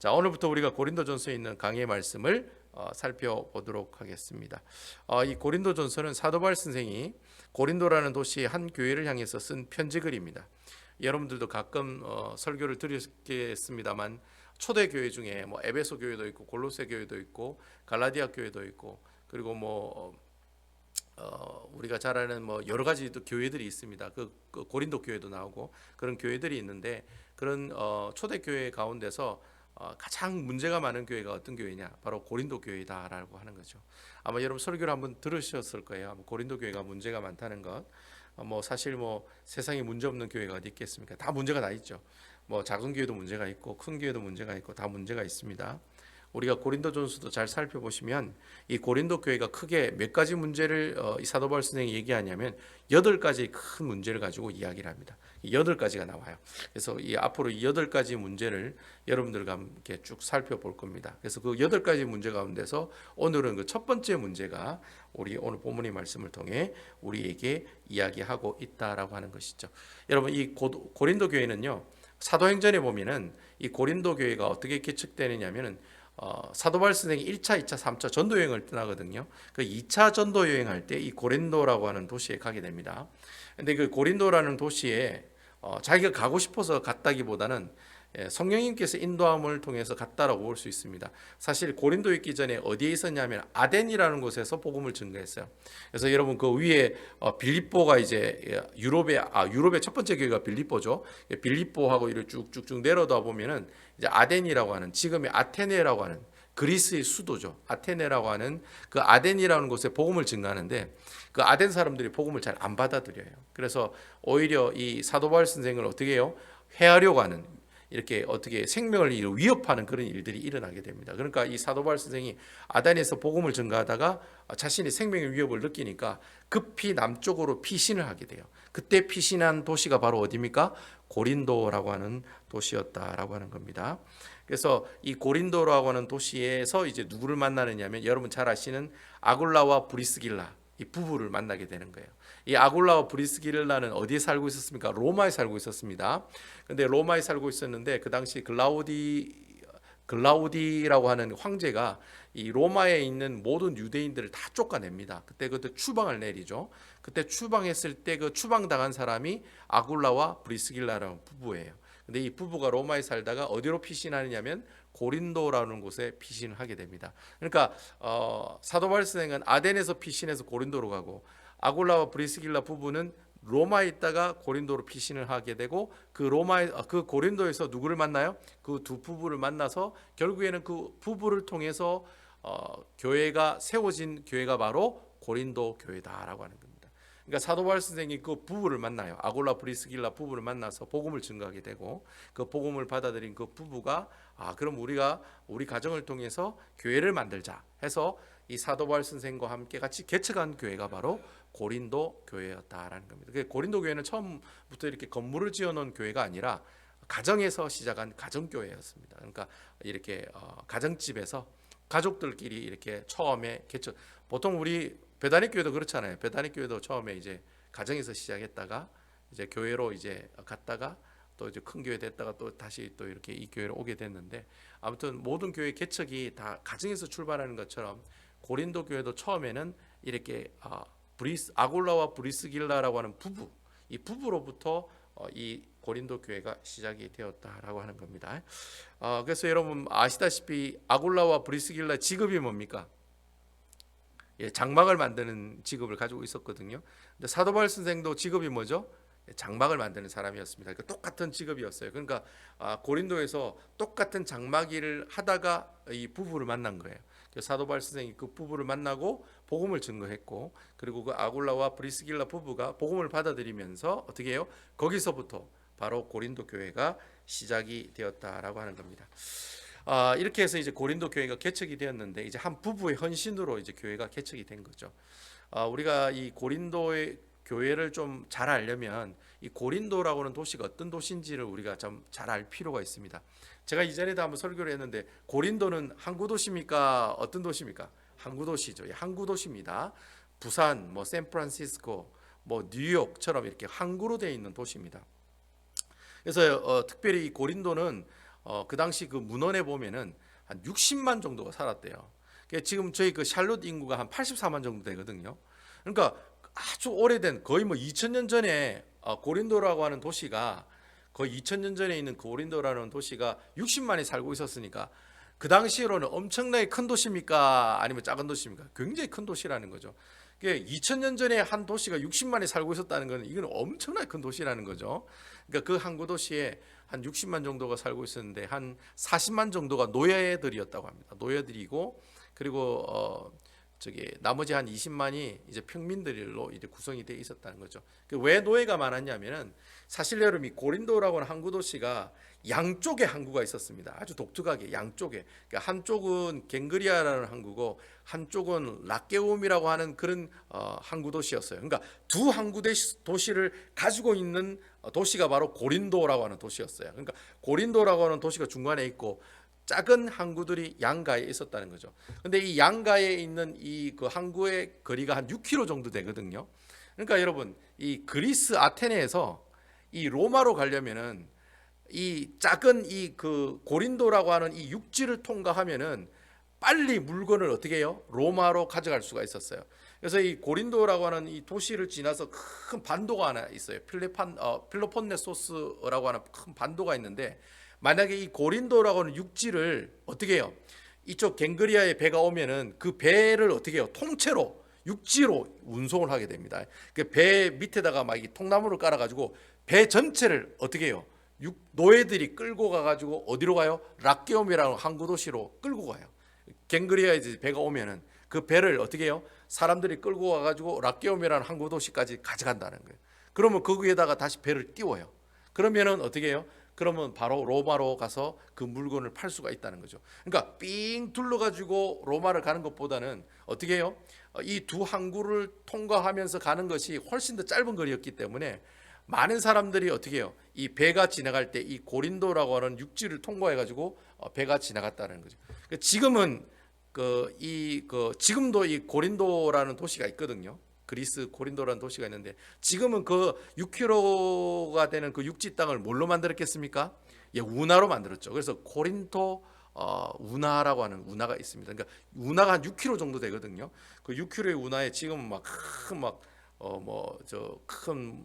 자, 오늘부터 우리가 고린도전서에 있는 강의 말씀을 살펴보도록 하겠습니다. 이 고린도전서는 사도 바울 선생이 고린도라는 도시의 한 교회를 향해서 쓴 편지글입니다. 여러분들도 가끔 설교를 들으셨겠습니다만 초대 교회 중에 뭐 에베소 교회도 있고 골로새 교회도 있고 갈라디아 교회도 있고 그리고 우리가 잘 아는 여러 가지 또 교회들이 있습니다. 그 고린도 교회도 나오고 그런 교회들이 있는데 그런 초대 교회 가운데서 가장 문제가 많은 교회가 어떤 교회냐? 바로 고린도 교회다라고 하는 거죠. 아마 여러분 설교를 한번 들으셨을 거예요. 고린도 교회가 문제가 많다는 것. 사실 세상에 문제 없는 교회가 어디 있겠습니까? 다 문제가 다 있죠. 작은 교회도 문제가 있고 큰 교회도 문제가 있고 다 문제가 있습니다. 우리가 고린도전서도 잘 살펴보시면 이 고린도 교회가 크게 몇 가지 문제를 이 사도 바울 선생이 얘기하냐면 8가지 큰 문제를 가지고 이야기를 합니다. 8가지가 나와요. 그래서 이 앞으로 이 8가지 문제를 여러분들과 함께 쭉 살펴볼 겁니다. 그래서 그 8가지 문제 가운데서 오늘은 그 첫 번째 문제가 우리 오늘 본문의 말씀을 통해 우리에게 이야기하고 있다라고 하는 것이죠. 여러분 이 고린도 교회는요. 사도행전에 보면은 이 고린도 교회가 어떻게 개척되느냐면은 사도 바울 선생이 1차, 2차, 3차 전도 여행을 떠나거든요. 그 2차 전도 여행할 때 이 고린도라고 하는 도시에 가게 됩니다. 근데 그 고린도라는 도시에 자기가 가고 싶어서 갔다기보다는 성령님께서 인도함을 통해서 갔다라고 볼 수 있습니다. 사실 고린도에 있기 전에 어디에 있었냐면 아덴이라는 곳에서 복음을 증거했어요. 그래서 여러분 그 위에 빌립보가 이제 유럽의 첫 번째 교회가 빌립보죠. 빌립보하고 이를 쭉쭉쭉 내려다 보면은 이제 아덴이라고 하는 지금의 아테네라고 하는 그리스의 수도죠. 아테네라고 하는 그 아덴이라는 곳에 복음을 증거하는데 그 아덴 사람들이 복음을 잘 안 받아들여요. 그래서 오히려 이 사도 바울 선생을 어떻게 해요? 해하려고 하는 이렇게 어떻게 생명을 위협하는 그런 일들이 일어나게 됩니다. 그러니까 이 사도 바울 선생이 아덴에서 복음을 증거하다가 자신이 생명의 위협을 느끼니까 급히 남쪽으로 피신을 하게 돼요. 그때 피신한 도시가 바로 어디입니까? 고린도라고 하는 도시였다라고 하는 겁니다. 그래서 이 고린도라고 하는 도시에서 이제 누구를 만나느냐면 여러분 잘 아시는 아굴라와 브리스길라 이 부부를 만나게 되는 거예요. 이 아굴라와 브리스길라는 어디에 살고 있었습니까? 로마에 살고 있었습니다. 근데 로마에 살고 있었는데 그 당시 글라우디라고 하는 황제가 이 로마에 있는 모든 유대인들을 다 쫓아냅니다. 그때 추방을 내리죠. 그때 추방했을 때 그 추방당한 사람이 아굴라와 브리스길라라는 부부예요. 근데 이 부부가 로마에 살다가 어디로 피신하느냐면 고린도라는 곳에 피신을 하게 됩니다. 그러니까 사도 바울 선생은 아덴에서 피신해서 고린도로 가고 아굴라와 브리스길라 부부는 로마에 있다가 고린도로 피신을 하게 되고 그 고린도에서 누구를 만나요? 그 두 부부를 만나서 결국에는 그 부부를 통해서 교회가 세워진 교회가 바로 고린도 교회다라고 하는 겁니다. 그러니까 사도 바울 선생이 그 부부를 만나요. 아굴라 브리스길라 부부를 만나서 복음을 증거하게 되고 그 복음을 받아들인 그 부부가 그럼 우리가 우리 가정을 통해서 교회를 만들자 해서 이 사도 바울 선생과 함께 같이 개척한 교회가 바로 고린도 교회였다라는 겁니다. 고린도 교회는 처음부터 이렇게 건물을 지어놓은 교회가 아니라 가정에서 시작한 가정교회였습니다. 그러니까 이렇게 가정집에서 가족들끼리 이렇게 처음에 개척. 보통 우리 베다니 교회도 그렇잖아요. 베다니 교회도 처음에 이제 가정에서 시작했다가 이제 교회로 이제 갔다가 또 이제 큰 교회 됐다가 또 다시 또 이렇게 이 교회로 오게 됐는데 아무튼 모든 교회 개척이 다 가정에서 출발하는 것처럼 고린도 교회도 처음에는 이렇게 아굴라와 브리스길라라고 하는 부부, 이 부부로부터 이 고린도 교회가 시작이 되었다라고 하는 겁니다. 그래서 여러분 아시다시피 아굴라와 브리스길라 직업이 뭡니까? 장막을 만드는 직업을 가지고 있었거든요. 근데 사도 바울 선생도 직업이 뭐죠? 장막을 만드는 사람이었습니다. 그러니까 똑같은 직업이었어요. 그러니까 고린도에서 똑같은 장막 일을 하다가 이 부부를 만난 거예요. 사도 바울 선생이 그 부부를 만나고 복음을 증거했고 그리고 그 아굴라와 브리스길라 부부가 복음을 받아들이면서 어떻게 해요? 거기서부터 바로 고린도 교회가 시작이 되었다라고 하는 겁니다. 이렇게 해서 이제 고린도 교회가 개척이 되었는데 이제 한 부부의 헌신으로 이제 교회가 개척이 된 거죠. 우리가 이 고린도의 교회를 좀 잘 알려면 이 고린도라고 하는 도시가 어떤 도시인지를 우리가 좀 잘 알 필요가 있습니다. 제가 이전에도 한번 설교를 했는데 고린도는 항구 도시입니까? 어떤 도시입니까? 항구 도시죠. 항구 도시입니다. 부산, 샌프란시스코, 뉴욕처럼 이렇게 항구로 되어 있는 도시입니다. 그래서 특별히 이 고린도는 그 당시 그 문헌에 보면은 한 60만 정도가 살았대요. 그러니까 지금 저희 그 샬롯 인구가 한 84만 정도 되거든요. 그러니까 아주 오래된 거의 뭐 2000년 전에 고린도라고 하는 도시가 거의 2000년 전에 있는 고린도라는 도시가 60만이 살고 있었으니까 그 당시로는 엄청나게 큰 도시입니까? 아니면 작은 도시입니까? 굉장히 큰 도시라는 거죠. 2000년 전에 한 도시가 60만이 살고 있었다는 것은 이건 엄청나게 큰 도시라는 거죠. 그러니까 그 항구 도시에 한 60만 정도가 살고 있었는데 한 40만 정도가 노예들이었다고 합니다. 노예들이고 그리고 저기 나머지 한 20만이 이제 평민들로 이제 구성이 돼 있었다는 거죠. 왜 노예가 많았냐면은 사실 여러분 이 고린도라고 하는 항구 도시가 양쪽에 항구가 있었습니다. 아주 독특하게 양쪽에. 그러니까 한쪽은 갱그리아라는 항구고 한쪽은 락게움이라고 하는 그런 항구 도시였어요. 그러니까 두 항구 도시를 가지고 있는 도시가 바로 고린도라고 하는 도시였어요. 그러니까 고린도라고 하는 도시가 중간에 있고 작은 항구들이 양가에 있었다는 거죠. 근데 이 양가에 있는 이 그 항구의 거리가 한 6km 정도 되거든요. 그러니까 여러분 이 그리스 아테네에서 이 로마로 가려면은 이 작은 이 그 고린도라고 하는 이 육지를 통과하면은 빨리 물건을 어떻게 해요? 로마로 가져갈 수가 있었어요. 그래서 이 고린도라고 하는 이 도시를 지나서 큰 반도가 하나 있어요. 필로폰네소스라고 하는 큰 반도가 있는데 만약에 이 고린도라고 하는 육지를 어떻게 해요? 이쪽 갱그리아의 배가 오면은 그 배를 어떻게 해요? 통째로 육지로 운송을 하게 됩니다. 그 배 밑에다가 막 이 통나무를 깔아가지고 배 전체를 어떻게 해요? 노예들이 끌고 가가지고 어디로 가요? 락게움이라는 항구 도시로 끌고 가요. 갱그리아에 배가 오면은 그 배를 어떻게 해요? 사람들이 끌고 와가지고 락게움이라는 항구 도시까지 가져간다는 거예요. 그러면 거기에다가 다시 배를 띄워요. 그러면은 어떻게 해요? 그러면 바로 로마로 가서 그 물건을 팔 수가 있다는 거죠. 그러니까 삥 둘러가지고 로마를 가는 것보다는 어떻게 해요? 이 두 항구를 통과하면서 가는 것이 훨씬 더 짧은 거리였기 때문에 많은 사람들이 어떻게 해요? 이 배가 지나갈 때 이 고린도라고 하는 육지를 통과해 가지고 배가 지나갔다는 거죠. 지금은 지금도 이 고린도라는 도시가 있거든요. 그리스 고린도라는 도시가 있는데 지금은 그 6km가 되는 그 육지 땅을 뭘로 만들었겠습니까? 예, 운하로 만들었죠. 그래서 고린도 운하라고 하는 운하가 있습니다. 그러니까 운하가 한 6km 정도 되거든요. 그 6km의 운하에 지금은 큰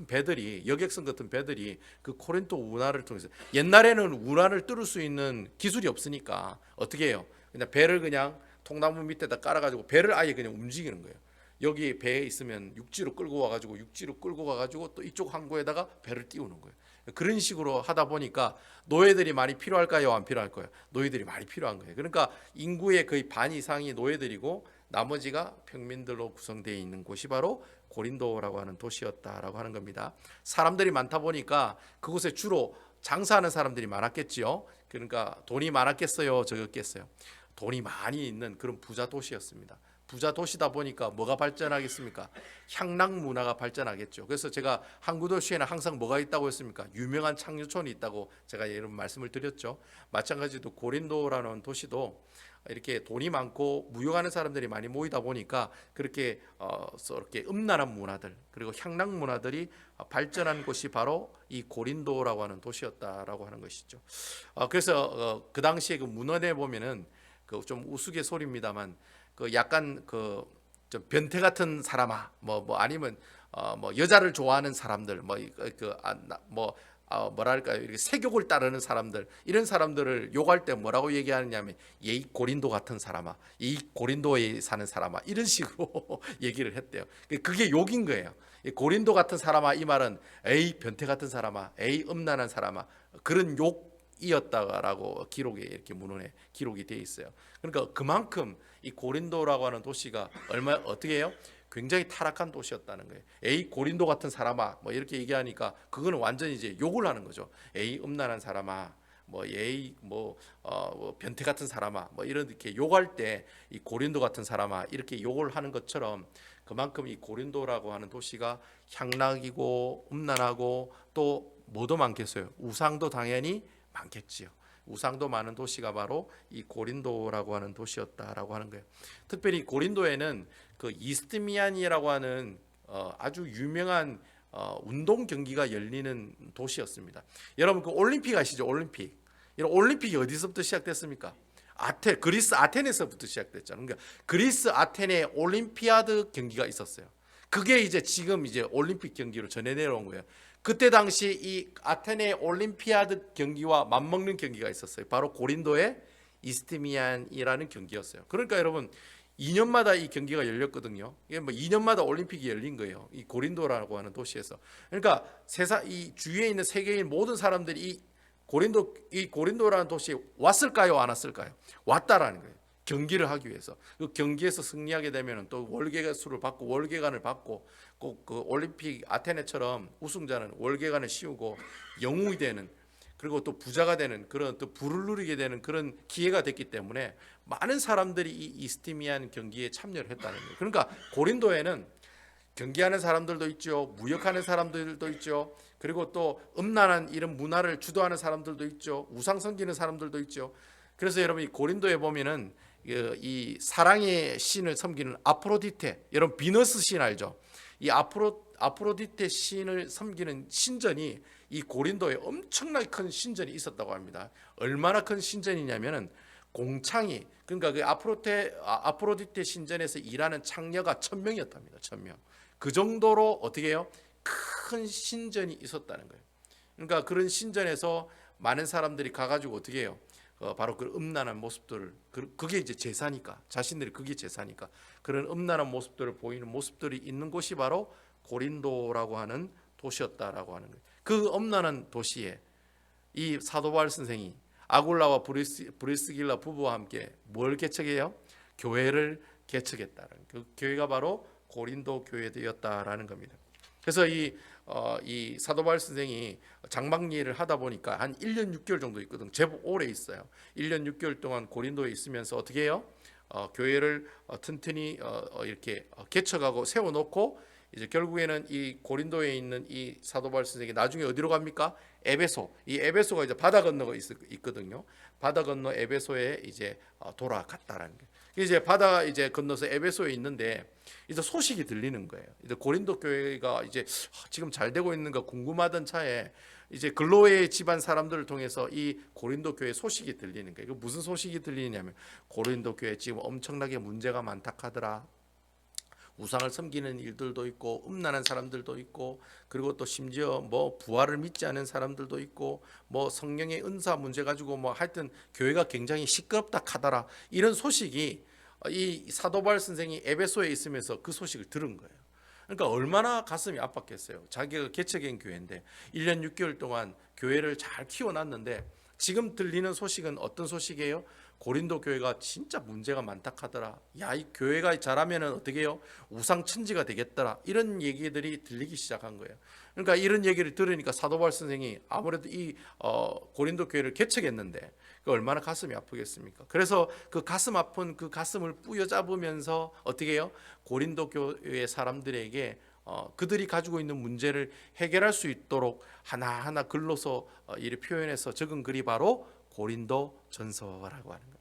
배들이 여객선 같은 배들이 그 코린토 운하를 통해서 옛날에는 운하를 뚫을 수 있는 기술이 없으니까 어떻게 해요? 그냥 배를 그냥 통나무 밑에다 깔아가지고 배를 아예 그냥 움직이는 거예요. 여기 배에 있으면 육지로 끌고 와가지고 육지로 끌고 가가지고 또 이쪽 항구에다가 배를 띄우는 거예요. 그런 식으로 하다 보니까 노예들이 많이 필요할까요? 안 필요할까요? 노예들이 많이 필요한 거예요. 그러니까 인구의 거의 반 이상이 노예들이고 나머지가 평민들로 구성되어 있는 곳이 바로 고린도라고 하는 도시였다라고 하는 겁니다. 사람들이 많다 보니까 그곳에 주로 장사하는 사람들이 많았겠지요. 그러니까 돈이 많았겠어요, 적었겠어요? 돈이 많이 있는 그런 부자 도시였습니다. 부자 도시다 보니까 뭐가 발전하겠습니까? 향락 문화가 발전하겠죠. 그래서 제가 항구 도시에는 항상 뭐가 있다고 했습니까? 유명한 창조촌이 있다고 제가 여러분 말씀을 드렸죠. 마찬가지로 고린도라는 도시도 이렇게 돈이 많고 무용하는 사람들이 많이 모이다 보니까 그렇게 이렇게 음란한 문화들 그리고 향락 문화들이 발전한 곳이 바로 이 고린도라고 하는 도시였다라고 하는 것이죠. 그래서 그 당시에 그 문헌에 보면은 그 좀 우스갯소리입니다만 그 약간 그 좀 변태 같은 사람아 뭐 아니면 뭐 여자를 좋아하는 사람들 뭐랄까요 이렇게 세욕을 따르는 사람들 이런 사람들을 욕할 때 뭐라고 얘기하느냐면 이 고린도 같은 사람아 이 고린도에 사는 사람아 이런 식으로 얘기를 했대요. 그게 욕인 거예요. 이 고린도 같은 사람아 이 말은 에이 변태 같은 사람아 에이 음란한 사람아 그런 욕이었다라고 기록에 이렇게 문헌에 기록이 되어 있어요. 그러니까 그만큼 이 고린도라고 하는 도시가 어떻게 해요? 굉장히 타락한 도시였다는 거예요. 에이 고린도 같은 사람아 뭐 이렇게 얘기하니까 그거는 완전히 이제 욕을 하는 거죠. 에이 음란한 사람아 뭐 에이 변태 같은 사람아 뭐 이렇게 욕할 때 이 고린도 같은 사람아 이렇게 욕을 하는 것처럼 그만큼 이 고린도라고 하는 도시가 향락이고 음란하고 또 뭐도 많겠어요. 우상도 당연히 많겠지요. 우상도 많은 도시가 바로 이 고린도라고 하는 도시였다라고 하는 거예요. 특별히 고린도에는 그 이스트미안이라고 하는 아주 유명한 운동 경기가 열리는 도시였습니다. 여러분 그 올림픽 아시죠? 올림픽. 이런 올림픽이 어디서부터 시작됐습니까? 그리스 아테네에서부터 시작됐잖아요. 그러니까 그리스 아테네 올림피아드 경기가 있었어요. 그게 이제 지금 이제 올림픽 경기로 전해 내려온 거예요. 그때 당시 이 아테네 올림피아드 경기와 맞먹는 경기가 있었어요. 바로 고린도의 이스티미안이라는 경기였어요. 그러니까 여러분 2년마다 이 경기가 열렸거든요. 이게 뭐 2년마다 올림픽이 열린 거예요. 이 고린도라고 하는 도시에서. 그러니까 세상 이 주위에 있는 세계인 모든 사람들이 이 고린도라는 도시에 왔을까요, 안 왔을까요? 왔다라는 거예요. 경기를 하기 위해서. 그 경기에서 승리하게 되면 또 월계수를 받고 월계관을 받고 꼭 그 올림픽 아테네처럼 우승자는 월계관을 씌우고 영웅이 되는, 그리고 또 부자가 되는 그런 또 부를 누리게 되는 그런 기회가 됐기 때문에 많은 사람들이 이 이스티미안 경기에 참여를 했다는 거예요. 그러니까 고린도에는 경기하는 사람들도 있죠, 무역하는 사람들도 있죠, 그리고 또 음란한 이런 문화를 주도하는 사람들도 있죠, 우상 섬기는 사람들도 있죠. 그래서 여러분 이 고린도에 보면은 이 사랑의 신을 섬기는 아프로디테, 여러분 비너스 신 알죠? 이 아프로디테 신을 섬기는 신전이 이 고린도에 엄청나게 큰 신전이 있었다고 합니다. 얼마나 큰 신전이냐면은 공창이, 그러니까 그 아프로디테 신전에서 일하는 창녀가 1,000명이었답니다. 1,000명. 그 정도로 어떻게 해요? 큰 신전이 있었다는 거예요. 그러니까 그런 신전에서 많은 사람들이 가가지고 어떻게 해요? 바로 그 음란한 모습들을, 그게 이제 제사니까, 자신들이 그게 제사니까 그런 음란한 모습들을 보이는 모습들이 있는 곳이 바로 고린도라고 하는 도시였다라고 하는 거예요. 그 음란한 도시에 이 사도 바울 선생이 아굴라와 브리스길라 부부와 함께 뭘 개척해요? 교회를 개척했다는, 그 교회가 바로 고린도 교회였다라는 겁니다. 그래서 이 사도 바울 선생이 장막 일을 하다 보니까 한 1년 6개월 정도 있거든. 제법 오래 있어요. 1년 6개월 동안 고린도에 있으면서 어떻게 해요? 교회를 튼튼히 이렇게 개척하고 세워놓고 이제 결국에는 이 고린도에 있는 이 사도 바울 선생이 나중에 어디로 갑니까? 에베소. 이 에베소가 이제 바다 건너가 있거든요. 바다 건너 에베소에 이제 돌아갔다라는 게. 이제 바다 이제 건너서 에베소에 있는데 이제 소식이 들리는 거예요. 이제 고린도 교회가 이제 지금 잘 되고 있는가 궁금하던 차에 이제 글로의 집안 사람들을 통해서 이 고린도 교회 소식이 들리는 거예요. 이거 무슨 소식이 들리냐면 고린도 교회 지금 엄청나게 문제가 많다 하더라. 우상을 섬기는 일들도 있고 음란한 사람들도 있고, 그리고 또 심지어 뭐 부활을 믿지 않은 사람들도 있고, 뭐 성령의 은사 문제 가지고 뭐 하여튼 교회가 굉장히 시끄럽다 하더라. 이런 소식이 이 사도 바울 선생이 에베소에 있으면서 그 소식을 들은 거예요. 그러니까 얼마나 가슴이 아팠겠어요. 자기가 개척한 교회인데 1년 6개월 동안 교회를 잘 키워놨는데 지금 들리는 소식은 어떤 소식이에요? 고린도 교회가 진짜 문제가 많다 하더라. 야, 이 교회가 잘하면은 어떻게 해요? 우상 천지가 되겠더라. 이런 얘기들이 들리기 시작한 거예요. 그러니까 이런 얘기를 들으니까 사도 바울 선생이 아무래도 이 고린도 교회를 개척했는데 그 얼마나 가슴이 아프겠습니까? 그래서 그 가슴 아픈 그 가슴을 뿌여잡으면서 어떻게 해요? 고린도 교회 사람들에게 그들이 가지고 있는 문제를 해결할 수 있도록 하나하나 글로서 이렇게 표현해서 적은 글이 바로 고린도 전서라고 하는 거예요.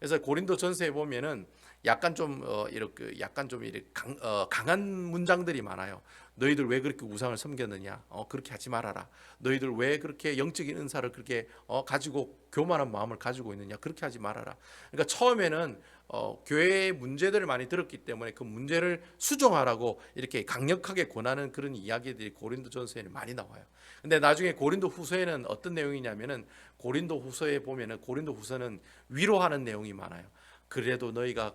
그래서 고린도 전서에 보면은 약간 좀 이렇게 강한 문장들이 많아요. 너희들 왜 그렇게 우상을 섬겼느냐? 그렇게 하지 말아라. 너희들 왜 그렇게 영적인 은사를 그렇게 가지고 교만한 마음을 가지고 있느냐? 그렇게 하지 말아라. 그러니까 처음에는 교회의 문제들을 많이 들었기 때문에 그 문제를 수정하라고 이렇게 강력하게 권하는 그런 이야기들이 고린도 전서에는 많이 나와요. 근데 나중에 고린도 후서에는 어떤 내용이냐면은 고린도 후서에 보면은 고린도 후서는 위로하는 내용이 많아요. 그래도 너희가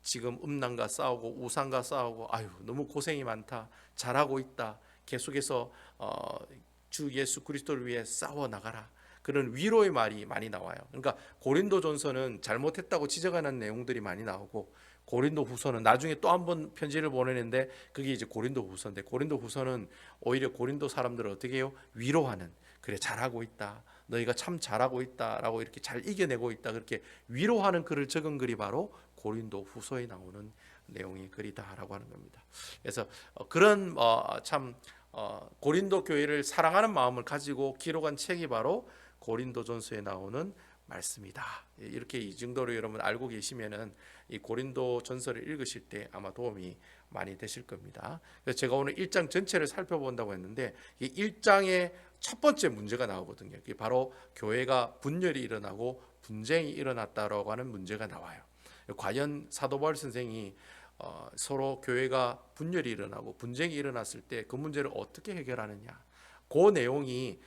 지금 음란과 싸우고 우상과 싸우고 아유 너무 고생이 많다. 잘하고 있다. 계속해서 주 예수 그리스도를 위해 싸워 나가라. 그런 위로의 말이 많이 나와요. 그러니까 고린도전서는 잘못했다고 지적하는 내용들이 많이 나오고 고린도 후서는 나중에 또 한 번 편지를 보내는데 그게 이제 고린도 후서인데 고린도 후서는 오히려 고린도 사람들을 어떻게 해요? 위로하는, 그래 잘하고 있다. 너희가 참 잘하고 있다라고 이렇게 잘 이겨내고 있다. 그렇게 위로하는 글을 적은 글이 바로 고린도 후서에 나오는 내용의 글이다라고 하는 겁니다. 그래서 그런 참 고린도 교회를 사랑하는 마음을 가지고 기록한 책이 바로 고린도전서에 나오는 말씀이다. 이렇게 이 정도로 여러분 알고 계시면은 이 고린도 전서를 읽으실 때 아마 도움이 많이 되실 겁니다. 그래서 제가 오늘 1장 전체를 살펴본다고 했는데 이 1장의 첫 번째 문제가 나오거든요. 그게 바로 교회가 분열이 일어나고 분쟁이 일어났다라고 하는 문제가 나와요. 과연 사도 바울 선생이 서로 교회가 분열이 일어나고 분쟁이 일어났을 때 그 문제를 어떻게 해결하느냐, 그 내용이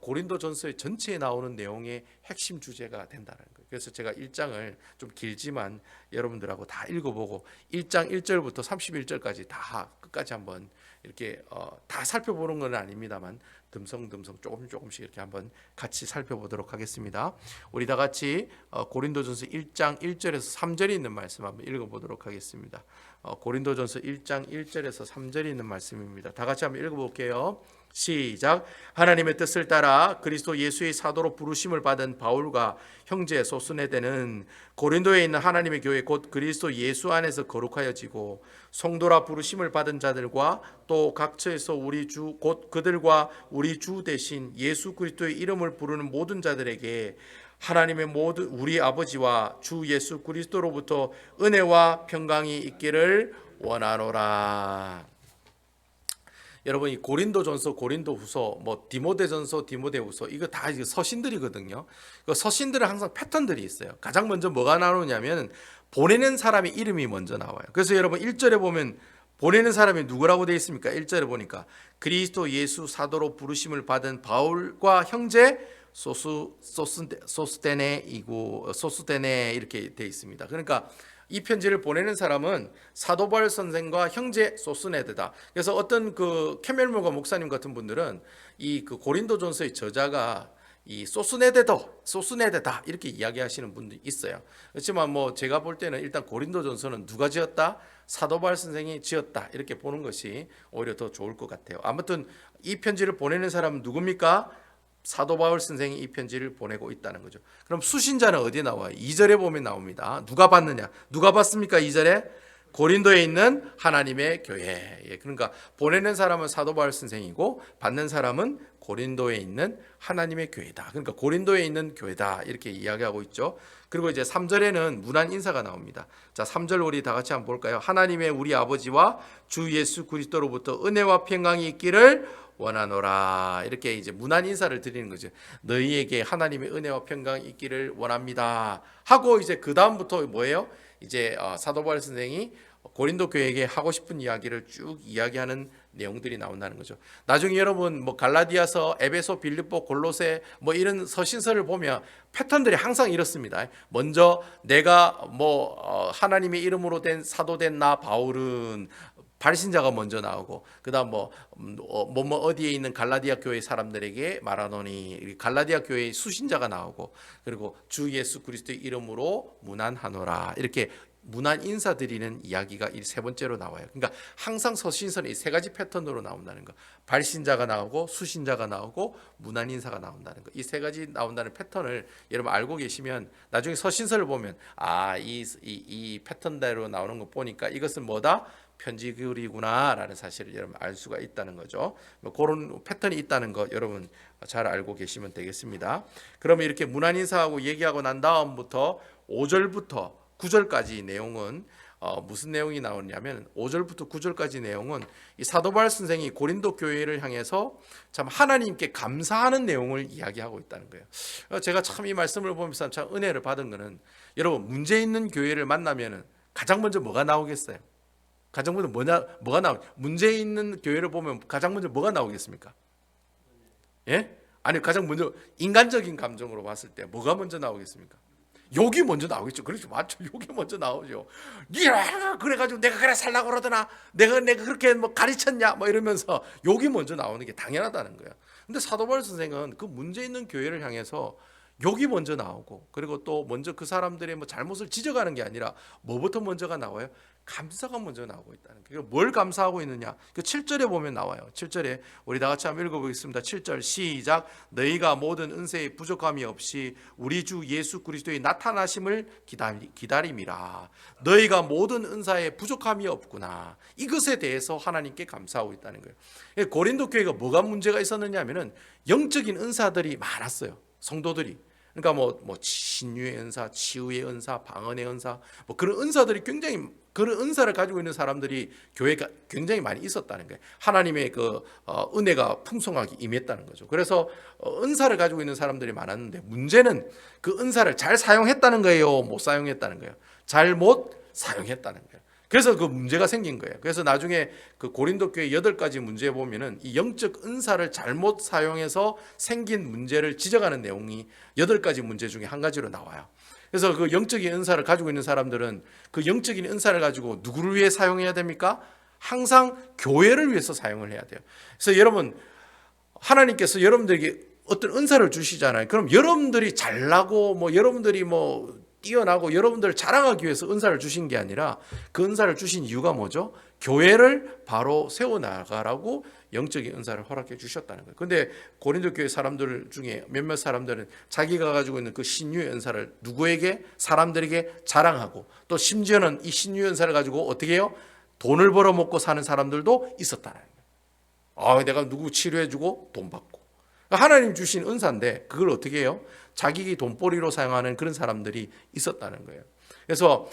고린도전서의 전체에 나오는 내용의 핵심 주제가 된다는 거예요. 그래서 제가 1장을 좀 길지만 여러분들하고 다 읽어보고 1장 1절부터 31절까지 다 끝까지 한번 이렇게 다 살펴보는 건 아닙니다만 듬성듬성 조금씩 이렇게 한번 같이 살펴보도록 하겠습니다. 우리 다 같이 고린도전서 1장 1절에서 3절이 있는 말씀 한번 읽어보도록 하겠습니다. 고린도전서 1장 1절에서 3절이 있는 말씀입니다. 다 같이 한번 읽어볼게요. 시작. 하나님의 뜻을 따라 그리스도 예수의 사도로 부르심을 받은 바울과 형제 소스네데는 고린도에 있는 하나님의 교회 곧 그리스도 예수 안에서 거룩하여지고 성도라 부르심을 받은 자들과 또 각처에서 우리 주 곧 그들과 우리 주 대신 예수 그리스도의 이름을 부르는 모든 자들에게 하나님의 모든 우리 아버지와 주 예수 그리스도로부터 은혜와 평강이 있기를 원하노라. 여러분, 이 고린도전서, 고린도후서, 뭐 디모데전서, 디모데후서 이거 다 서신들이거든요. 그 서신들은 항상 패턴들이 있어요. 가장 먼저 뭐가 나오냐면 보내는 사람의 이름이 먼저 나와요. 그래서 여러분 1절에 보면 보내는 사람이 누구라고 되어 있습니까? 1절에 보니까 그리스도 예수 사도로 부르심을 받은 바울과 형제 소스테네 이렇게 되어 있습니다. 그러니까 이 편지를 보내는 사람은 사도 바울 선생과 형제 소스네드다. 그래서 어떤 그 캐멜모가 목사님 같은 분들은 이 그 고린도전서의 저자가 이 소스네드다 이렇게 이야기하시는 분도 있어요. 그렇지만 뭐 제가 볼 때는 일단 고린도전서는 누가 지었다? 사도 바울 선생이 지었다 이렇게 보는 것이 오히려 더 좋을 것 같아요. 아무튼 이 편지를 보내는 사람은 누굽니까? 사도 바울 선생이 이 편지를 보내고 있다는 거죠. 그럼 수신자는 어디에 나와요? 2절에 보면 나옵니다. 누가 받느냐? 누가 받습니까? 2절에 고린도에 있는 하나님의 교회. 그러니까 보내는 사람은 사도 바울 선생이고 받는 사람은 고린도에 있는 하나님의 교회다. 그러니까 고린도에 있는 교회다 이렇게 이야기하고 있죠. 그리고 이제 3절에는 문안 인사가 나옵니다. 자, 3절 우리 다 같이 한번 볼까요? 하나님의 우리 아버지와 주 예수 그리스도로부터 은혜와 평강이 있기를 원하노라. 이렇게 이제 문안 인사를 드리는 거죠. 너희에게 하나님의 은혜와 평강이 있기를 원합니다. 하고 이제 그 다음부터 뭐예요? 이제 사도 바울 선생이 고린도 교회에게 하고 싶은 이야기를 쭉 이야기하는 내용들이 나온다는 거죠. 나중에 여러분 뭐 갈라디아서, 에베소, 빌립보, 골로새 뭐 이런 서신서를 보면 패턴들이 항상 이렇습니다. 먼저 내가 뭐 하나님의 이름으로 된 사도된 나 바울은 발신자가 먼저 나오고 그다음 뭐 어디에 있는 갈라디아 교회 사람들에게 말하노니 갈라디아 교회의 수신자가 나오고 그리고 주 예수 그리스도의 이름으로 문안하노라 이렇게 문안 인사드리는 이야기가 이 세 번째로 나와요. 그러니까 항상 서신서는 이 세 가지 패턴으로 나온다는 거. 발신자가 나오고 수신자가 나오고 문안 인사가 나온다는 거. 이 세 가지 나온다는 패턴을 여러분 알고 계시면 나중에 서신서를 보면 이 패턴대로 나오는 거 보니까 이것은 뭐다? 편지글이구나라는 사실을 여러분 알 수가 있다는 거죠. 그런 패턴이 있다는 거 여러분 잘 알고 계시면 되겠습니다. 그러면 이렇게 문안 인사하고 얘기하고 난 다음부터 5절부터 9절까지 내용은 무슨 내용이 나오냐면 5절부터 9절까지 내용은 이 사도 바울 선생이 고린도 교회를 향해서 참 하나님께 감사하는 내용을 이야기하고 있다는 거예요. 제가 참 이 말씀을 보면서 참 은혜를 받은 거는 여러분 문제 있는 교회를 만나면은 가장 먼저 뭐가 나오겠어요? 가장 먼저 뭐가 나오? 문제 있는 교회를 보면 가장 먼저 뭐가 나오겠습니까? 예? 아니 가장 먼저 인간적인 감정으로 봤을 때 뭐가 먼저 나오겠습니까? 욕이 먼저 나오겠죠. 그렇죠, 맞죠. 욕이 먼저 나오죠. 니라 그래가지고 내가 그래 살라고 그러더나, 내가 그렇게 뭐 가르쳤냐, 뭐 이러면서 욕이 먼저 나오는 게 당연하다는 거예요. 근데 사도 바울 선생은 그 문제 있는 교회를 향해서 욕이 먼저 나오고 그리고 또 먼저 그 사람들의 뭐 잘못을 지적하는 게 아니라 뭐부터 먼저가 나와요? 감사가 먼저 나오고 있다는 거예요. 뭘 감사하고 있느냐? 그 7절에 보면 나와요. 7절에 우리 다 같이 한번 읽어보겠습니다. 7절 시작. 너희가 모든 은사에 부족함이 없이 우리 주 예수 그리스도의 나타나심을 기다림이라. 너희가 모든 은사에 부족함이 없구나. 이것에 대해서 하나님께 감사하고 있다는 거예요. 고린도 교회가 뭐가 문제가 있었느냐 하면은 영적인 은사들이 많았어요. 성도들이. 그러니까 뭐 신유의 은사, 치유의 은사, 방언의 은사, 뭐 그런 은사들이 굉장히 그런 은사를 가지고 있는 사람들이 교회가 굉장히 많이 있었다는 거예요. 하나님의 그 은혜가 풍성하게 임했다는 거죠. 그래서 은사를 가지고 있는 사람들이 많았는데 문제는 그 은사를 잘 사용했다는 거예요, 못 사용했다는 거예요. 잘못 사용했다는 거예요. 그래서 그 문제가 생긴 거예요. 그래서 나중에 그 고린도 교회 8가지 문제에 보면은 이 영적 은사를 잘못 사용해서 생긴 문제를 지적하는 내용이 8가지 문제 중에 한 가지로 나와요. 그래서 그 영적인 은사를 가지고 있는 사람들은 그 영적인 은사를 가지고 누구를 위해 사용해야 됩니까? 항상 교회를 위해서 사용을 해야 돼요. 그래서 여러분, 하나님께서 여러분들에게 어떤 은사를 주시잖아요. 그럼 여러분들이 잘나고 뭐 여러분들이 뭐 뛰어나고 여러분들을 자랑하기 위해서 은사를 주신 게 아니라 그 은사를 주신 이유가 뭐죠? 교회를 바로 세워나가라고 영적인 은사를 허락해 주셨다는 거예요. 그런데 고린도 교회 사람들 중에 몇몇 사람들은 자기가 가지고 있는 그 신유의 은사를 누구에게? 사람들에게 자랑하고, 또 심지어는 이 신유의 은사를 가지고 어떻게 해요? 돈을 벌어 먹고 사는 사람들도 있었다는 거예요. 내가 누구 치료해주고 돈 받고. 하나님 주신 은사인데 그걸 어떻게 해요? 자기 돈벌이로 사용하는 그런 사람들이 있었다는 거예요. 그래서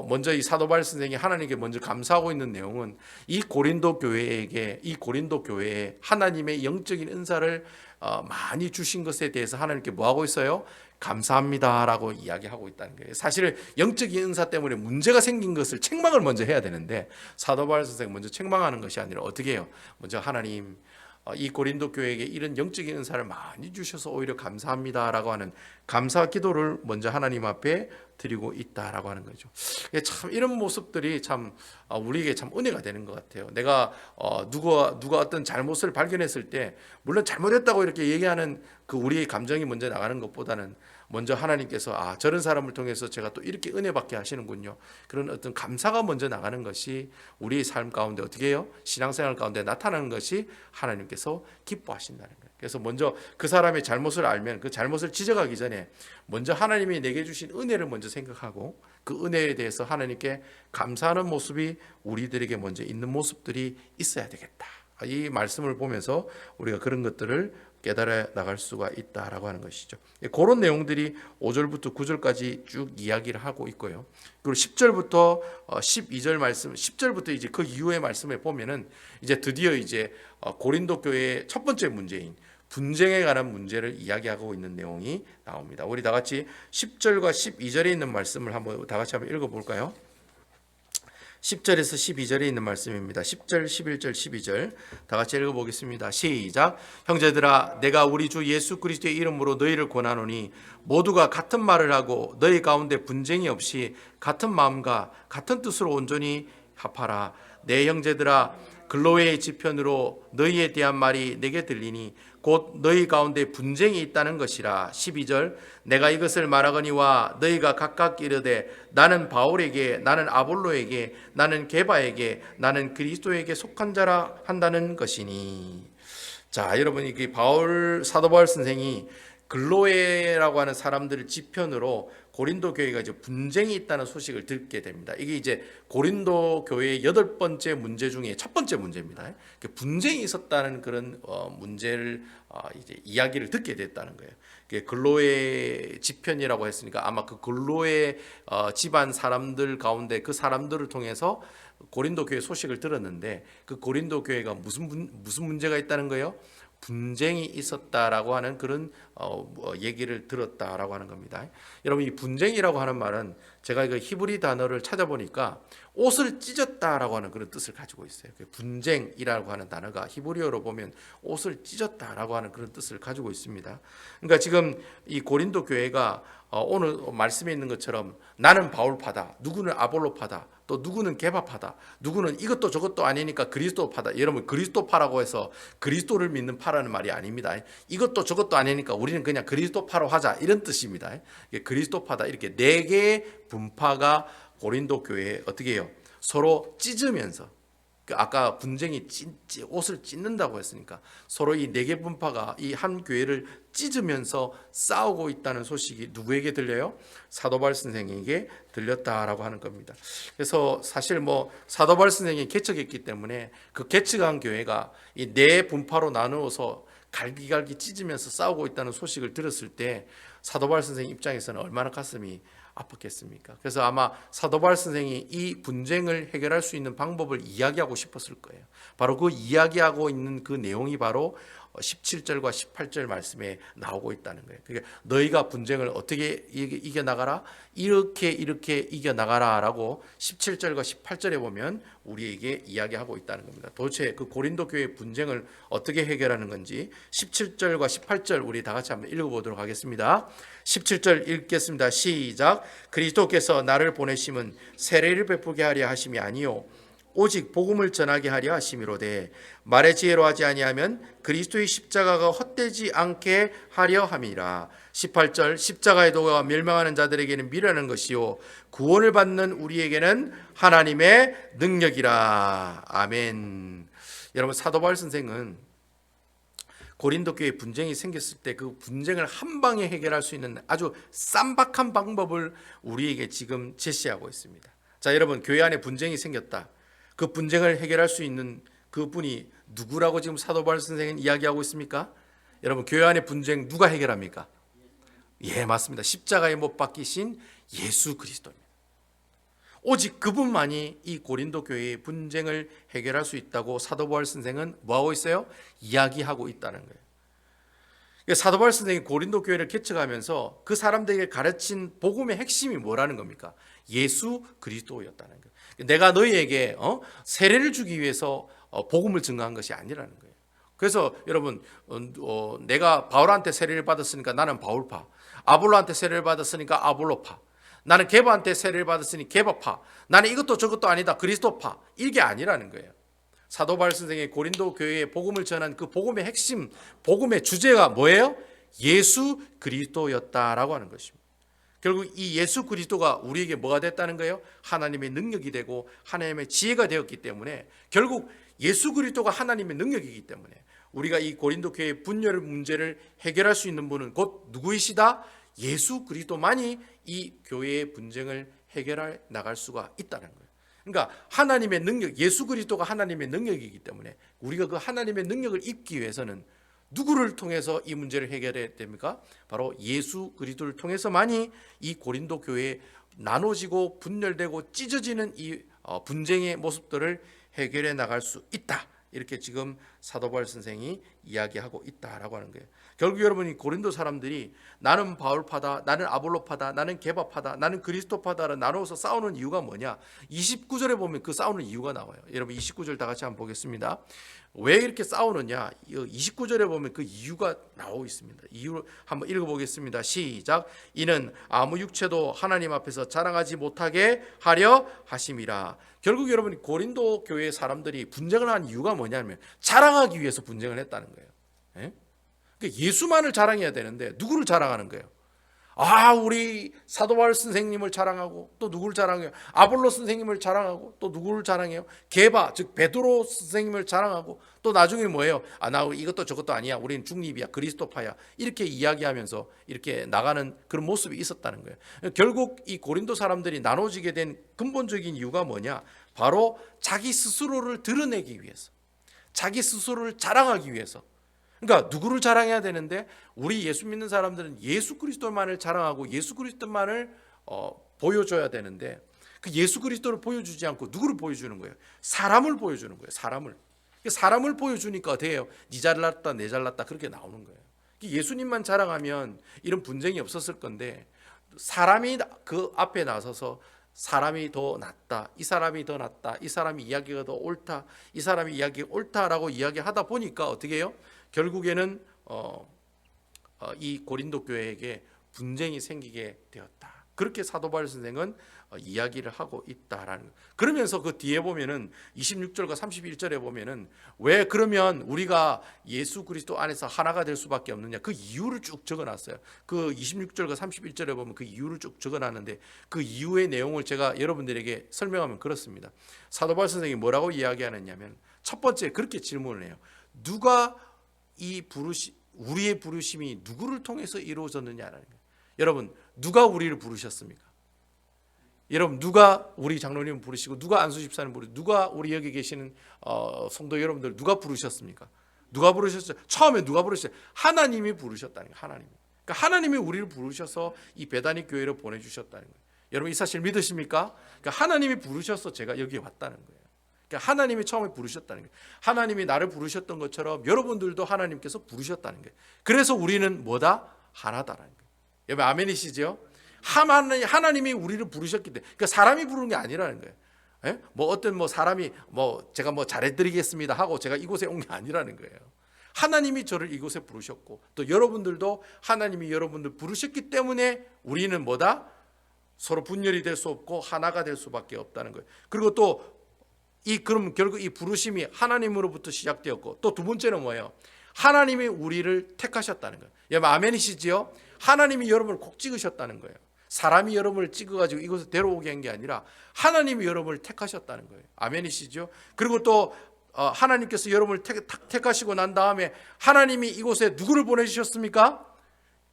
먼저 이 사도 바울 선생이 하나님께 먼저 감사하고 있는 내용은 이 고린도 교회에 하나님의 영적인 은사를 많이 주신 것에 대해서 하나님께 뭐 하고 있어요? 감사합니다라고 이야기하고 있다는 거예요. 사실 영적인 은사 때문에 문제가 생긴 것을 책망을 먼저 해야 되는데 사도 바울 선생이 먼저 책망하는 것이 아니라 어떻게 해요? 먼저 하나님, 이 고린도 교회에게 이런 영적인 은사를 많이 주셔서 오히려 감사합니다라고 하는 감사 기도를 먼저 하나님 앞에 드리고 있다라고 하는 거죠. 참 이런 모습들이 참 우리에게 참 은혜가 되는 것 같아요. 내가 누가 어떤 잘못을 발견했을 때 물론 잘못했다고 이렇게 얘기하는 그 우리의 감정이 먼저 나가는 것보다는 먼저 하나님께서 저런 사람을 통해서 제가 또 이렇게 은혜 받게 하시는군요. 그런 어떤 감사가 먼저 나가는 것이 우리의 삶 가운데 어떻게 해요? 신앙생활 가운데 나타나는 것이 하나님께서 기뻐하신다는 거예요. 그래서 먼저 그 사람의 잘못을 알면 그 잘못을 지적하기 전에 먼저 하나님이 내게 주신 은혜를 먼저 생각하고 그 은혜에 대해서 하나님께 감사하는 모습이 우리들에게 먼저 있는 모습들이 있어야 되겠다. 이 말씀을 보면서 우리가 그런 것들을 깨달아 나갈 수가 있다라고 하는 것이죠. 그런 내용들이 5절부터 9절까지 쭉 이야기를 하고 있고요. 그리고 10절부터 12절 말씀, 10절부터 이제 그 이후의 말씀에 보면은 이제 드디어 이제 고린도 교회의 첫 번째 문제인 분쟁에 관한 문제를 이야기하고 있는 내용이 나옵니다. 우리 다 같이 10절과 12절에 있는 말씀을 한번 다 같이 한번 읽어볼까요? 10절에서 12절에 있는 말씀입니다. 10절, 11절, 12절 다 같이 읽어보겠습니다. 시작. 형제들아, 내가 우리 주 예수 그리스도의 이름으로 너희를 권하노니 모두가 같은 말을 하고 너희 가운데 분쟁이 없이 같은 마음과 같은 뜻으로 온전히 합하라. 내 형제들아, 글로웨의 지편으로 너희에 대한 말이 내게 들리니 곧 너희 가운데 분쟁이 있다는 것이라. 12절. 내가 이것을 말하거니와 너희가 각각 이르되 나는 바울에게, 나는 아볼로에게, 나는 게바에게, 나는 그리스도에게 속한 자라 한다는 것이니. 자, 여러분, 이게 사도 바울 선생이 글로에라고 하는 사람들을 지편으로 고린도 교회가 이제 분쟁이 있다는 소식을 듣게 됩니다. 이게 이제 고린도 교회의 8번째 문제 중에 첫 번째 문제입니다. 분쟁이 있었다는 그런 문제를 이제 이야기를 듣게 됐다는 거예요. 글로에 지편이라고 했으니까 아마 그 글로에 집안 사람들 가운데 그 사람들을 통해서 고린도 교회 소식을 들었는데 그 고린도 교회가 무슨 문제가 있다는 거예요? 분쟁이 있었다라고 하는 그런 얘기를 들었다라고 하는 겁니다. 여러분, 이 분쟁이라고 하는 말은 제가 이거 히브리 단어를 찾아보니까 옷을 찢었다라고 하는 그런 뜻을 가지고 있어요. 분쟁이라고 하는 단어가 히브리어로 보면 옷을 찢었다라고 하는 그런 뜻을 가지고 있습니다. 그러니까 지금 이 고린도 교회가 오늘 말씀에 있는 것처럼 나는 바울파다, 누구는 아볼로파다, 또 누구는 게바파다, 누구는 이것도 저것도 아니니까 그리스도파다. 여러분, 그리스도파라고 해서 그리스도를 믿는 파라는 말이 아닙니다. 이것도 저것도 아니니까 우리는 그냥 그리스도파로 하자, 이런 뜻입니다. 그리스도파다, 이렇게 4개의 분파가 고린도 교회에 어떻게 해요? 서로 찢으면서, 아까 분쟁이 옷을 찢는다고 했으니까 서로 이 4개 분파가 이 한 교회를 찢으면서 싸우고 있다는 소식이 누구에게 들려요? 사도 바울 선생에게 들렸다라고 하는 겁니다. 그래서 사실 사도 바울 선생이 개척했기 때문에 그 개척한 교회가 이 4 분파로 나누어서 갈기갈기 찢으면서 싸우고 있다는 소식을 들었을 때 사도 바울 선생 입장에서는 얼마나 가슴이 아팠겠습니까? 그래서 아마 사도 바울 선생이 이 분쟁을 해결할 수 있는 방법을 이야기하고 싶었을 거예요. 바로 그 이야기하고 있는 그 내용이 바로 17절과 18절 말씀에 나오고 있다는 거예요. 그러니까 너희가 분쟁을 어떻게 이겨나가라? 이렇게 이겨나가라 라고 17절과 18절에 보면 우리에게 이야기하고 있다는 겁니다. 도대체 그 고린도 교회 분쟁을 어떻게 해결하는 건지 17절과 18절 우리 다 같이 한번 읽어보도록 하겠습니다. 17절 읽겠습니다. 시작. 그리스도께서 나를 보내심은 세례를 베푸게 하려 하심이 아니요 오직 복음을 전하게 하려 하심이로되 말의 지혜로 하지 아니하면 그리스도의 십자가가 헛되지 않게 하려 함이라. 18절 십자가의 도가 멸망하는 자들에게는 미련한 것이요 구원을 받는 우리에게는 하나님의 능력이라. 아멘. 여러분 사도 바울 선생은 고린도 교회 분쟁이 생겼을 때 그 분쟁을 한 방에 해결할 수 있는 아주 쌈박한 방법을 우리에게 지금 제시하고 있습니다. 자, 여러분 교회 안에 분쟁이 생겼다. 그 분쟁을 해결할 수 있는 그분이 누구라고 지금 사도 바울 선생은 이야기하고 있습니까? 여러분 교회 안의 분쟁 누가 해결합니까? 예, 맞습니다. 십자가에 못 박히신 예수 그리스도입니다. 오직 그분만이 이 고린도 교회의 분쟁을 해결할 수 있다고 사도 바울 선생은 뭐하고 있어요? 이야기하고 있다는 거예요. 사도 바울 선생이 고린도 교회를 개척하면서 그 사람들에게 가르친 복음의 핵심이 뭐라는 겁니까? 예수 그리스도였다는 거예요. 내가 너희에게 세례를 주기 위해서 복음을 증거한 것이 아니라는 거예요. 그래서 여러분 내가 바울한테 세례를 받았으니까 나는 바울파, 아볼로한테 세례를 받았으니까 아볼로파, 나는 게바한테 세례를 받았으니 게바파, 나는 이것도 저것도 아니다 그리스도파, 이게 아니라는 거예요. 사도 바울 선생의 고린도 교회에 복음을 전한 그 복음의 핵심, 복음의 주제가 뭐예요? 예수 그리스도였다라고 하는 것입니다. 결국 이 예수 그리스도가 우리에게 뭐가 됐다는 거예요? 하나님의 능력이 되고 하나님의 지혜가 되었기 때문에, 결국 예수 그리스도가 하나님의 능력이기 때문에 우리가 이 고린도 교회의 분열 문제를 해결할 수 있는 분은 곧 누구이시다? 예수 그리스도만이 이 교회의 분쟁을 해결해 나갈 수가 있다는 거예요. 그러니까 하나님의 능력, 예수 그리스도가 하나님의 능력이기 때문에 우리가 그 하나님의 능력을 입기 위해서는 누구를 통해서 이 문제를 해결해야 됩니까? 바로 예수 그리스도를 통해서만이 이 고린도 교회에 나눠지고 분열되고 찢어지는 이 분쟁의 모습들을 해결해 나갈 수 있다. 이렇게 지금 사도 바울 선생이 이야기하고 있다라고 하는 거예요. 결국 여러분이 고린도 사람들이 나는 바울파다, 나는 아볼로파다, 나는 게바파다, 나는 그리스도파다를 나누어서 싸우는 이유가 뭐냐? 29절에 보면 그 싸우는 이유가 나와요. 여러분 29절 다 같이 한번 보겠습니다. 왜 이렇게 싸우느냐? 29절에 보면 그 이유가 나오고 있습니다. 이유를 한번 읽어보겠습니다. 시작. 이는 아무 육체도 하나님 앞에서 자랑하지 못하게 하려 하심이라. 결국 여러분 고린도 교회 사람들이 분쟁을 한 이유가 뭐냐면 자랑하기 위해서 분쟁을 했다는 거예요. 예? 그러니까 예수만을 자랑해야 되는데 누구를 자랑하는 거예요? 우리 사도 바울 선생님을 자랑하고 또 누구를 자랑해요? 아볼로 선생님을 자랑하고 또 누구를 자랑해요? 게바 즉 베드로 선생님을 자랑하고 또 나중에 뭐예요? 나 이것도 저것도 아니야. 우리는 중립이야. 그리스도파야. 이렇게 이야기하면서 이렇게 나가는 그런 모습이 있었다는 거예요. 결국 이 고린도 사람들이 나눠지게 된 근본적인 이유가 뭐냐? 바로 자기 스스로를 드러내기 위해서, 자기 스스로를 자랑하기 위해서. 그러니까 누구를 자랑해야 되는데 우리 예수 믿는 사람들은 예수 그리스도만을 자랑하고 예수 그리스도만을 보여줘야 되는데 그 예수 그리스도를 보여주지 않고 누구를 보여주는 거예요? 사람을 보여주는 거예요. 사람을 보여주니까 돼요. 니 잘났다 내 잘났다 그렇게 나오는 거예요. 예수님만 자랑하면 이런 분쟁이 없었을 건데 사람이 그 앞에 나서서 사람이 더 낫다, 이 사람이 더 낫다, 이 사람이 이야기가 더 옳다, 이 사람이 이야기가 옳다라고 이야기하다 보니까 어떻게 해요? 결국에는 이 고린도 교회에게 분쟁이 생기게 되었다. 그렇게 사도 바울 선생은 이야기를 하고 있다라는 거. 그러면서 그 뒤에 보면은 26절과 31절에 보면은 왜 그러면 우리가 예수 그리스도 안에서 하나가 될 수밖에 없느냐 그 이유를 쭉 적어놨어요. 그 26절과 31절에 보면 그 이유를 쭉 적어놨는데 그 이유의 내용을 제가 여러분들에게 설명하면 그렇습니다. 사도 바울 선생이 뭐라고 이야기하느냐면 첫 번째 그렇게 질문을 해요. 누가 우리의 부르심이 누구를 통해서 이루어졌느냐라는 거예요. 여러분 누가 우리를 부르셨습니까? 여러분 누가 우리 장로님 부르시고 누가 안수 집사님 부르시고 누가 우리 여기 계시는 성도 여러분들 누가 부르셨습니까? 누가 부르셨어요? 처음에 누가 부르셨어요? 하나님이 부르셨다는 거예요. 그러니까 하나님이 우리를 부르셔서 이 베다니 교회로 보내주셨다는 거예요. 여러분 이 사실 믿으십니까? 그러니까 하나님이 부르셔서 제가 여기에 왔다는 거예요. 그러니까 하나님이 처음에 부르셨다는 거예요. 하나님이 나를 부르셨던 것처럼 여러분들도 하나님께서 부르셨다는 거예요. 그래서 우리는 뭐다? 하나다라는 거예요. 여러분 아멘이시죠? 하나님이 우리를 부르셨기 때문에, 그러니까 사람이 부르는 게 아니라는 거예요. 예? 뭐 어떤 뭐 사람이 뭐 제가 뭐 잘해드리겠습니다 하고 제가 이곳에 온 게 아니라는 거예요. 하나님이 저를 이곳에 부르셨고 또 여러분들도 하나님이 여러분들 부르셨기 때문에 우리는 뭐다? 서로 분열이 될 수 없고 하나가 될 수밖에 없다는 거예요. 그리고 또 그럼 결국 이 부르심이 하나님으로부터 시작되었고 또 두 번째는 뭐예요? 하나님이 우리를 택하셨다는 거예요. 여러분 아멘이시지요? 하나님이 여러분을 꼭 찍으셨다는 거예요. 사람이 여러분을 찍어가지고 이곳에 데려오게 한 게 아니라 하나님이 여러분을 택하셨다는 거예요. 아멘이시죠? 그리고 또 하나님께서 여러분을 택하시고 난 다음에 하나님이 이곳에 누구를 보내주셨습니까?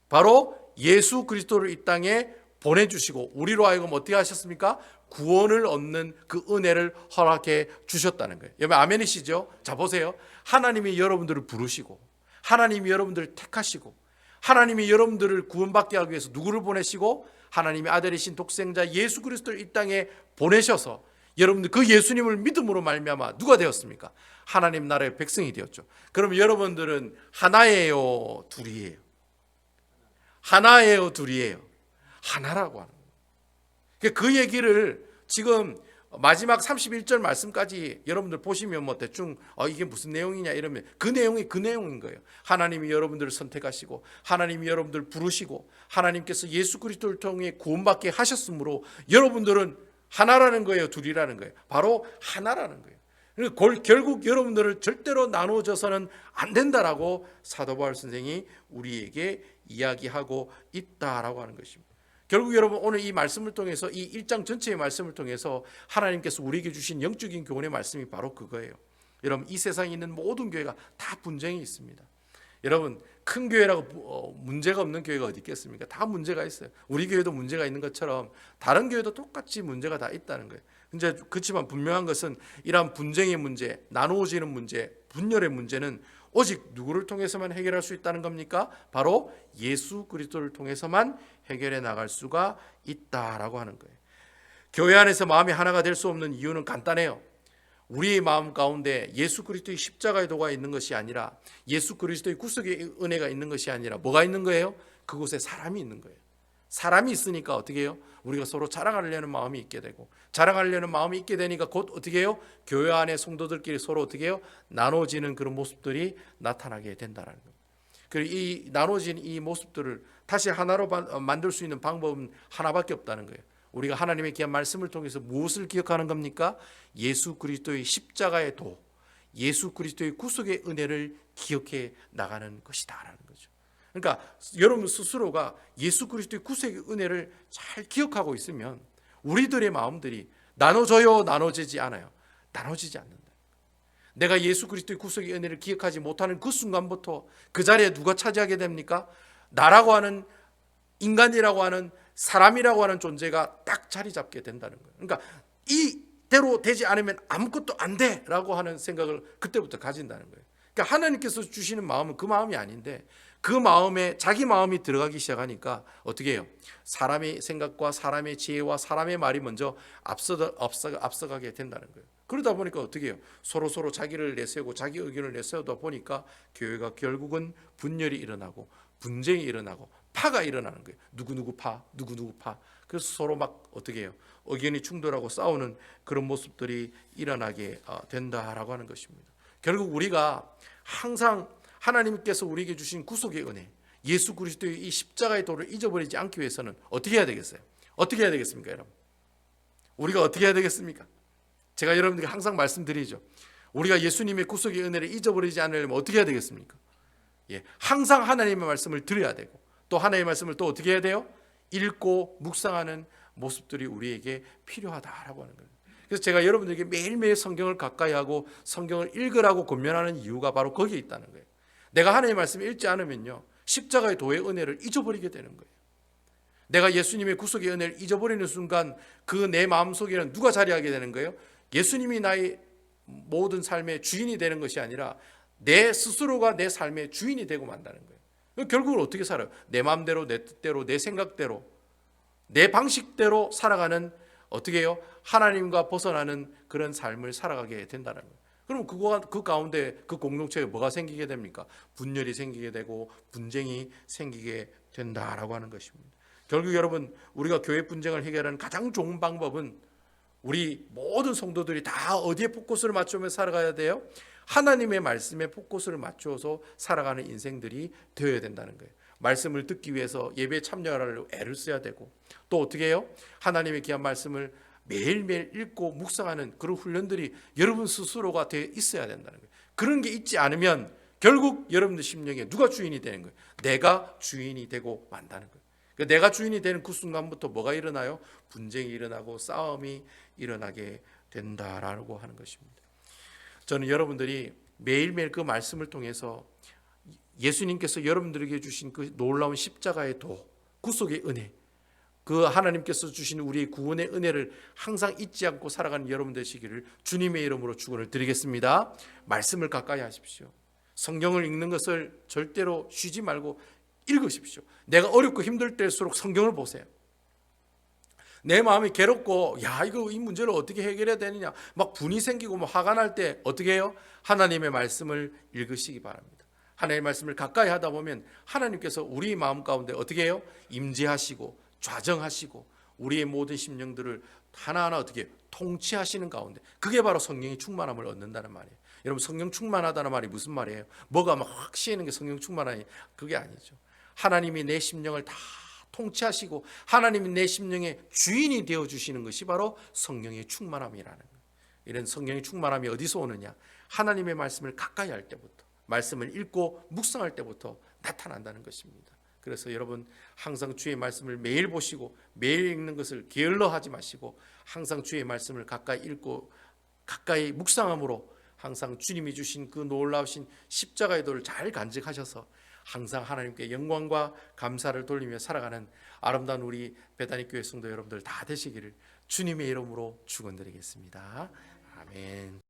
바로 예수 그리스도를 이 땅에 보내주시고 우리로 하여금 어떻게 하셨습니까? 구원을 얻는 그 은혜를 허락해 주셨다는 거예요. 여러분 아멘이시죠? 자 보세요. 하나님이 여러분들을 부르시고 하나님이 여러분들을 택하시고 하나님이 여러분들을 구원받게 하기 위해서 누구를 보내시고 하나님의 아들이신 독생자 예수 그리스도를 이 땅에 보내셔서 여러분들 그 예수님을 믿음으로 말미암아 누가 되었습니까? 하나님 나라의 백성이 되었죠. 그럼 여러분들은 하나예요, 둘이에요? 하나예요, 둘이에요? 하나라고 하는 거예요. 그 얘기를 지금 마지막 31절 말씀까지 여러분들 보시면 뭐 대충 이게 무슨 내용이냐 이러면 그 내용이 그 내용인 거예요. 하나님이 여러분들을 선택하시고 하나님이 여러분들을 부르시고 하나님께서 예수 그리스도를 통해 구원받게 하셨으므로 여러분들은 하나라는 거예요, 둘이라는 거예요? 바로 하나라는 거예요. 결국 여러분들을 절대로 나눠져서는 안 된다라고 사도 바울 선생이 우리에게 이야기하고 있다라고 하는 것입니다. 결국 여러분 오늘 이 말씀을 통해서 이 1장 전체의 말씀을 통해서 하나님께서 우리에게 주신 영적인 교훈의 말씀이 바로 그거예요. 여러분 이 세상에 있는 모든 교회가 다 분쟁이 있습니다. 여러분 큰 교회라고 문제가 없는 교회가 어디 있겠습니까? 다 문제가 있어요. 우리 교회도 문제가 있는 것처럼 다른 교회도 똑같이 문제가 다 있다는 거예요. 그렇지만 분명한 것은 이러한 분쟁의 문제, 나누어지는 문제, 분열의 문제는 오직 누구를 통해서만 해결할 수 있다는 겁니까? 바로 예수 그리스도를 통해서만 해결해 나갈 수가 있다라고 하는 거예요. 교회 안에서 마음이 하나가 될 수 없는 이유는 간단해요. 우리의 마음 가운데 예수 그리스도의 십자가의 도가 있는 것이 아니라 예수 그리스도의 구속의 은혜가 있는 것이 아니라 뭐가 있는 거예요? 그곳에 사람이 있는 거예요. 사람이 있으니까 어떻게 해요? 우리가 서로 자랑하려는 마음이 있게 되고 자랑하려는 마음이 있게 되니까 곧 어떻게 해요? 교회 안에 성도들끼리 서로 어떻게 해요? 나눠지는 그런 모습들이 나타나게 된다는 거예요. 그리고 이 나눠진 이 모습들을 다시 하나로 만들 수 있는 방법은 하나밖에 없다는 거예요. 우리가 하나님의 귀한 말씀을 통해서 무엇을 기억하는 겁니까? 예수 그리스도의 십자가의 도, 예수 그리스도의 구속의 은혜를 기억해 나가는 것이다라는 거죠. 그러니까 여러분 스스로가 예수 그리스도의 구속의 은혜를 잘 기억하고 있으면 우리들의 마음들이 나눠져요, 나눠지지 않아요? 나눠지지 않는다. 내가 예수 그리스도의 구속의 은혜를 기억하지 못하는 그 순간부터 그 자리에 누가 차지하게 됩니까? 나라고 하는 인간이라고 하는 사람이라고 하는 존재가 딱 자리 잡게 된다는 거예요. 그러니까 이대로 되지 않으면 아무것도 안 돼라고 하는 생각을 그때부터 가진다는 거예요. 그러니까 하나님께서 주시는 마음은 그 마음이 아닌데 그 마음에 자기 마음이 들어가기 시작하니까 어떻게 해요? 사람의 생각과 사람의 지혜와 사람의 말이 먼저 앞서가게 된다는 거예요. 그러다 보니까 어떻게 해요? 서로 자기를 내세우고 자기 의견을 내세우다 보니까 교회가 결국은 분열이 일어나고 분쟁이 일어나고 파가 일어나는 거예요. 누구 파. 그래서 서로 막 어떻게 해요? 의견이 충돌하고 싸우는 그런 모습들이 일어나게 된다라고 하는 것입니다. 결국 우리가 항상 하나님께서 우리에게 주신 구속의 은혜, 예수 그리스도의 이 십자가의 도를 잊어버리지 않기 위해서는 어떻게 해야 되겠어요? 어떻게 해야 되겠습니까, 여러분? 우리가 어떻게 해야 되겠습니까? 제가 여러분들에게 항상 말씀드리죠. 우리가 예수님의 구속의 은혜를 잊어버리지 않으려면 어떻게 해야 되겠습니까? 항상 하나님의 말씀을 들어야 되고 또 하나님의 말씀을 또 어떻게 해야 돼요? 읽고 묵상하는 모습들이 우리에게 필요하다라고 하는 거예요. 그래서 제가 여러분들에게 매일매일 성경을 가까이 하고 성경을 읽으라고 권면하는 이유가 바로 거기에 있다는 거예요. 내가 하나님의 말씀을 읽지 않으면요, 십자가의 도의 은혜를 잊어버리게 되는 거예요. 내가 예수님의 구속의 은혜를 잊어버리는 순간 그 내 마음속에는 누가 자리하게 되는 거예요? 예수님이 나의 모든 삶의 주인이 되는 것이 아니라 내 스스로가 내 삶의 주인이 되고 만다는 거예요. 결국은 어떻게 살아요? 내 마음대로, 내 뜻대로, 내 생각대로 내 방식대로 살아가는 어떻게 해요? 하나님과 벗어나는 그런 삶을 살아가게 된다는 거예요. 그럼 그 가운데 그 공동체에 뭐가 생기게 됩니까? 분열이 생기게 되고 분쟁이 생기게 된다라고 하는 것입니다. 결국 여러분, 우리가 교회 분쟁을 해결하는 가장 좋은 방법은 우리 모든 성도들이 다 어디에 포커스를 맞추며 살아가야 돼요? 하나님의 말씀에 포커스를 맞춰서 살아가는 인생들이 되어야 된다는 거예요. 말씀을 듣기 위해서 예배에 참여하려고 애를 써야 되고, 또 어떻게 해요? 하나님의 귀한 말씀을 매일매일 읽고 묵상하는 그런 훈련들이 여러분 스스로가 되어 있어야 된다는 거예요. 그런 게 있지 않으면 결국 여러분들 심령에 누가 주인이 되는 거예요? 내가 주인이 되고 만다는 거예요. 내가 주인이 되는 그 순간부터 뭐가 일어나요? 분쟁이 일어나고 싸움이 일어나게 된다라고 하는 것입니다. 저는 여러분들이 매일매일 그 말씀을 통해서 예수님께서 여러분들에게 주신 그 놀라운 십자가의 도, 구속의 은혜, 그 하나님께서 주신 우리의 구원의 은혜를 항상 잊지 않고 살아가는 여러분 되시기를 주님의 이름으로 축원을 드리겠습니다. 말씀을 가까이 하십시오. 성경을 읽는 것을 절대로 쉬지 말고 읽으십시오. 내가 어렵고 힘들 때일수록 성경을 보세요. 내 마음이 괴롭고 이 문제를 어떻게 해결해야 되느냐 막 분이 생기고 화가 날 때 어떻게 해요? 하나님의 말씀을 읽으시기 바랍니다. 하나님의 말씀을 가까이 하다 보면 하나님께서 우리 마음 가운데 어떻게 해요? 임재하시고 좌정하시고 우리의 모든 심령들을 하나하나 어떻게 통치하시는 가운데, 그게 바로 성령의 충만함을 얻는다는 말이에요. 여러분, 성령 충만하다는 말이 무슨 말이에요? 뭐가 막 확 씌이는 게 성령 충만하니? 그게 아니죠. 하나님이 내 심령을 다 통치하시고 하나님이 내 심령의 주인이 되어주시는 것이 바로 성령의 충만함이라는 거예요. 이런 성령의 충만함이 어디서 오느냐? 하나님의 말씀을 가까이 할 때부터, 말씀을 읽고 묵상할 때부터 나타난다는 것입니다. 그래서 여러분, 항상 주의 말씀을 매일 보시고 매일 읽는 것을 게을러하지 마시고 항상 주의 말씀을 가까이 읽고 가까이 묵상함으로 항상 주님이 주신 그 놀라우신 십자가의 도를 잘 간직하셔서 항상 하나님께 영광과 감사를 돌리며 살아가는 아름다운 우리 베다니 교회 성도 여러분들 다 되시기를 주님의 이름으로 축원드리겠습니다. 아멘.